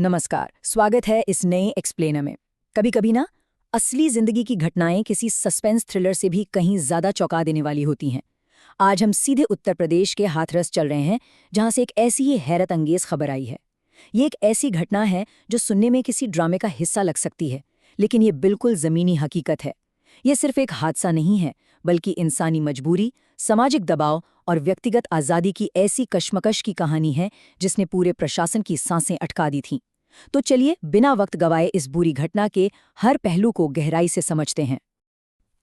नमस्कार, स्वागत है इस नए एक्सप्लेनर में। कभी कभी ना असली जिंदगी की घटनाएं किसी सस्पेंस थ्रिलर से भी कहीं ज्यादा चौंका देने वाली होती हैं। आज हम सीधे उत्तर प्रदेश के हाथरस चल रहे हैं, जहां से एक ऐसी ही हैरत अंगेज खबर आई है। ये एक ऐसी घटना है जो सुनने में किसी ड्रामे का हिस्सा लग सकती है, लेकिन ये बिल्कुल जमीनी हकीकत है। ये सिर्फ एक हादसा नहीं है, बल्कि इंसानी मजबूरी, सामाजिक दबाव और व्यक्तिगत आज़ादी की ऐसी कश्मकश की कहानी है जिसने पूरे प्रशासन की सांसें अटका दी थीं। तो चलिए बिना वक्त गवाए इस बुरी घटना के हर पहलू को गहराई से समझते हैं।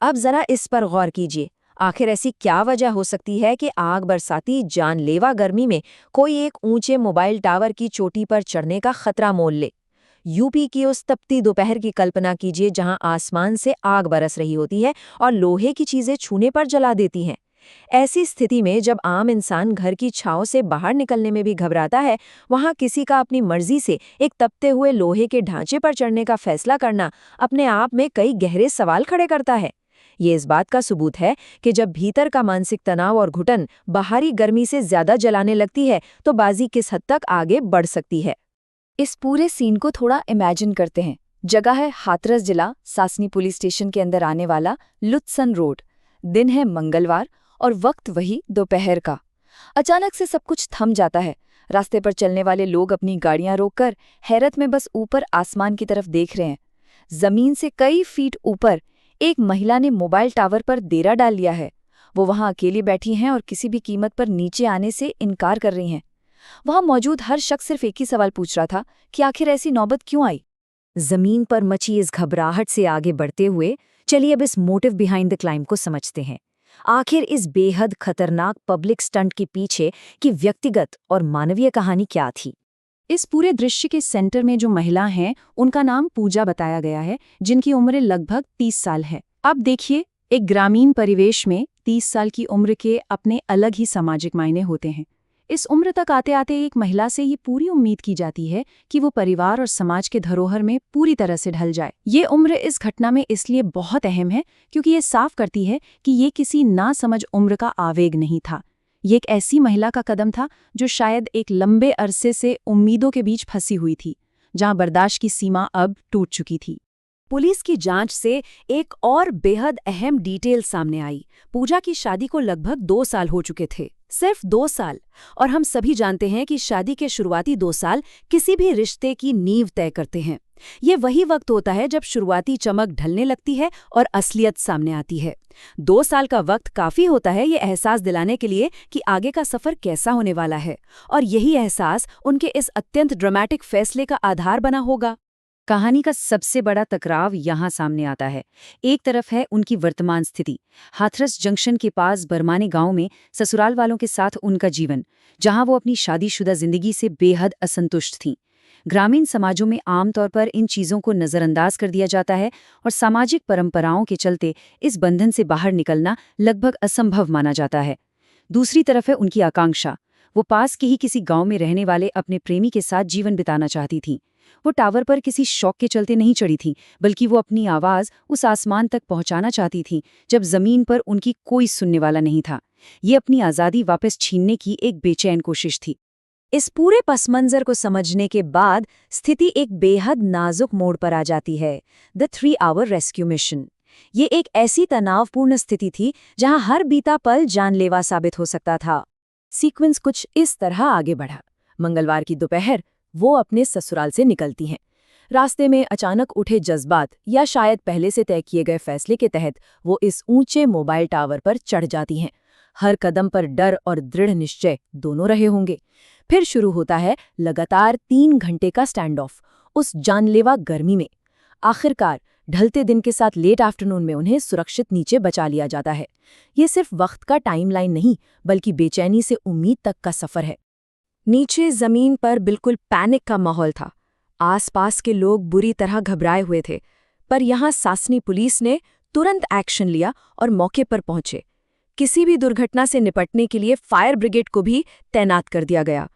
अब जरा इस पर गौर कीजिए। आखिर ऐसी क्या वजह हो सकती है कि आग बरसाती जानलेवा गर्मी में कोई एक ऊंचे मोबाइल टावर की चोटी पर चढ़ने का खतरा मोल ले। यूपी की उस तपती दोपहर की कल्पना कीजिए जहां आसमान से आग बरस रही होती है और लोहे की चीजें छूने पर जला देती हैं। ऐसी स्थिति में जब आम इंसान घर की छांव से बाहर निकलने में भी घबराता है, वहां किसी का अपनी मर्जी से एक तपते हुए लोहे के ढांचे पर चढ़ने का फैसला करना अपने आप में कई गहरे सवाल खड़े करता है। ये इस बात का सबूत है कि जब भीतर का मानसिक तनाव और घुटन बाहरी गर्मी से ज्यादा जलाने लगती है तो बाजी किस हद तक आगे बढ़ सकती है। इस पूरे सीन को थोड़ा इमेजिन करते हैं। जगह है हाथरस जिला, सासनी पुलिस स्टेशन के अंदर आने वाला लुत्सन रोड। दिन है मंगलवार और वक्त वही दोपहर का। अचानक से सब कुछ थम जाता है। रास्ते पर चलने वाले लोग अपनी गाड़ियां रोककर हैरत में बस ऊपर आसमान की तरफ देख रहे हैं। जमीन से कई फीट ऊपर एक महिला ने मोबाइल टावर पर डेरा डाल लिया है। वो वहां अकेली बैठी हैं और किसी भी कीमत पर नीचे आने से इनकार कर रही हैं। वहां मौजूद हर शख्स सिर्फ एक ही सवाल पूछ रहा था कि आखिर ऐसी नौबत क्यों आई। जमीन पर मची इस घबराहट से आगे बढ़ते हुए चलिए अब इस मोटिव बिहाइंड द क्लाइम को समझते हैं। आखिर इस बेहद खतरनाक पब्लिक स्टंट के पीछे की व्यक्तिगत और मानवीय कहानी क्या थी। इस पूरे दृश्य के सेंटर में जो महिला हैं, उनका नाम पूजा बताया गया है, जिनकी उम्र लगभग 30 साल है। अब देखिए, एक ग्रामीण परिवेश में 30 साल की उम्र के अपने अलग ही सामाजिक मायने होते हैं। इस उम्र तक आते आते एक महिला से ये पूरी उम्मीद की जाती है कि वो परिवार और समाज के धरोहर में पूरी तरह से ढल जाए। ये उम्र इस घटना में इसलिए बहुत अहम है क्योंकि ये साफ करती है कि ये किसी नासमझ उम्र का आवेग नहीं था। ये एक ऐसी महिला का कदम था जो शायद एक लंबे अरसे से उम्मीदों के बीच फंसी हुई थी, जहां बर्दाश्त की सीमा अब टूट चुकी थी। पुलिस की जांच से एक और बेहद अहम डिटेल सामने आई। पूजा की शादी को लगभग 2 साल हो चुके थे, सिर्फ 2 साल। और हम सभी जानते हैं कि शादी के शुरुआती 2 साल किसी भी रिश्ते की नींव तय करते हैं। ये वही वक्त होता है जब शुरुआती चमक ढलने लगती है और असलियत सामने आती है। 2 साल का वक्त काफी होता है ये एहसास दिलाने के लिए कि आगे का सफर कैसा होने वाला है, और यही एहसास उनके इस अत्यंत ड्रामेटिक फैसले का आधार बना होगा। कहानी का सबसे बड़ा टकराव यहाँ सामने आता है। एक तरफ है उनकी वर्तमान स्थिति, हाथरस जंक्शन के पास बरमाने गांव में ससुराल वालों के साथ उनका जीवन, जहां वो अपनी शादीशुदा जिंदगी से बेहद असंतुष्ट थीं। ग्रामीण समाजों में आमतौर पर इन चीज़ों को नज़रअंदाज कर दिया जाता है और सामाजिक परंपराओं के चलते इस बंधन से बाहर निकलना लगभग असंभव माना जाता है। दूसरी तरफ है उनकी आकांक्षा। वो पास के ही किसी गांव में रहने वाले अपने प्रेमी के साथ जीवन बिताना चाहती थीं। वो टावर पर किसी शौक के चलते नहीं चढ़ी थीं, बल्कि वो अपनी आवाज़ उस आसमान तक पहुंचाना चाहती थीं जब ज़मीन पर उनकी कोई सुनने वाला नहीं था। ये अपनी आज़ादी वापस छीनने की एक बेचैन कोशिश थी। इस पूरे पसमंजर को समझने के बाद स्थिति एक बेहद नाजुक मोड़ पर आ जाती है। The 3 hour rescue mission. ये एक ऐसी तनावपूर्ण स्थिति थी जहां हर बीता पल जानलेवा साबित हो सकता था। सीक्वेंस कुछ इस तरह आगे बढ़ा। मंगलवार की दोपहर वो अपने ससुराल से निकलती हैं। रास्ते में अचानक उठे जज्बात या शायद पहले से तय किए गए फैसले के तहत वो इस ऊंचे मोबाइल टावर पर चढ़ जाती हैं। हर कदम पर डर और दृढ़ निश्चय दोनों रहे होंगे। फिर शुरू होता है लगातार 3 घंटे का स्टैंड ऑफ उस जानलेवा गर्मी में। आखिरकार ढलते दिन के साथ लेट आफ्टरनून में उन्हें सुरक्षित नीचे बचा लिया जाता है। ये सिर्फ वक्त का टाइमलाइन नहीं, बल्कि बेचैनी से उम्मीद तक का सफर है। नीचे जमीन पर बिल्कुल पैनिक का माहौल था। आसपास के लोग बुरी तरह घबराए हुए थे, पर यहाँ सासनी पुलिस ने तुरंत एक्शन लिया और मौके पर पहुंचे। किसी भी दुर्घटना से निपटने के लिए फायर ब्रिगेड को भी तैनात कर दिया गया।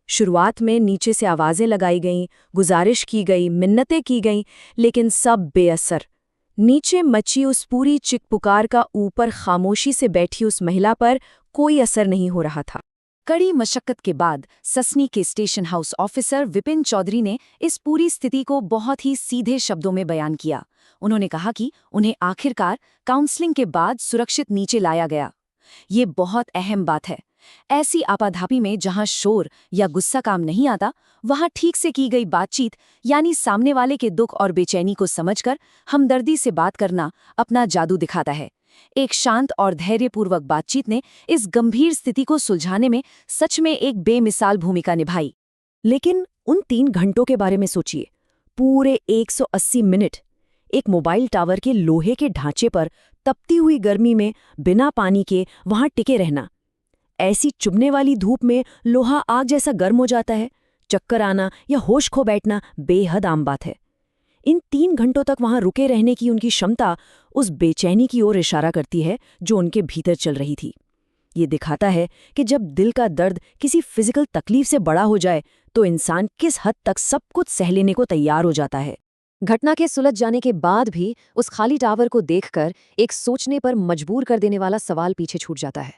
शुरुआत में नीचे से आवाजें लगाई गईं, गुजारिश की गई, मिन्नतें की गईं, लेकिन सब बेअसर। नीचे मची उस पूरी चिक पुकार का ऊपर खामोशी से बैठी उस महिला पर कोई असर नहीं हो रहा था। कड़ी मशक्कत के बाद ससनी के station house officer Vipin Chaudhary ने इस पूरी स्थिति को बहुत ही सीधे शब्दों में बयान किया। उन्होंने कहा कि उन्हें आखिरकार काउंसलिंग के बाद सुरक्षित नीचे लाया गया। ये बहुत अहम बात है। ऐसी आपाधापी में जहां शोर या गुस्सा काम नहीं आता, वहां ठीक से की गई बातचीत यानी सामने वाले के दुख और बेचैनी को समझकर हमदर्दी से बात करना अपना जादू दिखाता है। एक शांत और धैर्यपूर्वक बातचीत ने इस गंभीर स्थिति को सुलझाने में सच में एक बेमिसाल भूमिका निभाई। लेकिन उन 3 घंटों के बारे में सोचिए। पूरे 180 मिनट एक मोबाइल टावर के लोहे के ढांचे पर तपती हुई गर्मी में बिना पानी के वहां टिके रहना। ऐसी चुभने वाली धूप में लोहा आग जैसा गर्म हो जाता है। चक्कर आना या होश खो बैठना बेहद आम बात है। इन 3 घंटों तक वहां रुके रहने की उनकी क्षमता उस बेचैनी की ओर इशारा करती है जो उनके भीतर चल रही थी। ये दिखाता है कि जब दिल का दर्द किसी फिजिकल तकलीफ से बड़ा हो जाए तो इंसान किस हद तक सब कुछ सह लेने को तैयार हो जाता है। घटना के सुलझ जाने के बाद भी उस खाली टावर को देखकर एक सोचने पर मजबूर कर देने वाला सवाल पीछे छूट जाता है।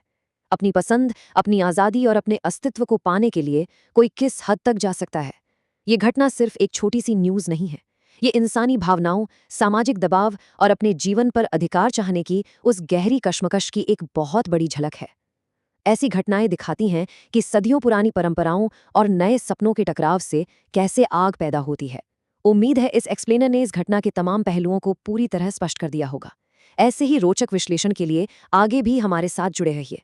अपनी पसंद, अपनी आज़ादी और अपने अस्तित्व को पाने के लिए कोई किस हद तक जा सकता है? ये घटना सिर्फ एक छोटी सी न्यूज़ नहीं है। ये इंसानी भावनाओं, सामाजिक दबाव और अपने जीवन पर अधिकार चाहने की उस गहरी कश्मकश की एक बहुत बड़ी झलक है। ऐसी घटनाएं दिखाती हैं कि सदियों पुरानी परंपराओं और नए सपनों के टकराव से कैसे आग पैदा होती है। उम्मीद है इस एक्सप्लेनर ने इस घटना के तमाम पहलुओं को पूरी तरह स्पष्ट कर दिया होगा। ऐसे ही रोचक विश्लेषण के लिए आगे भी हमारे साथ जुड़े रहिए।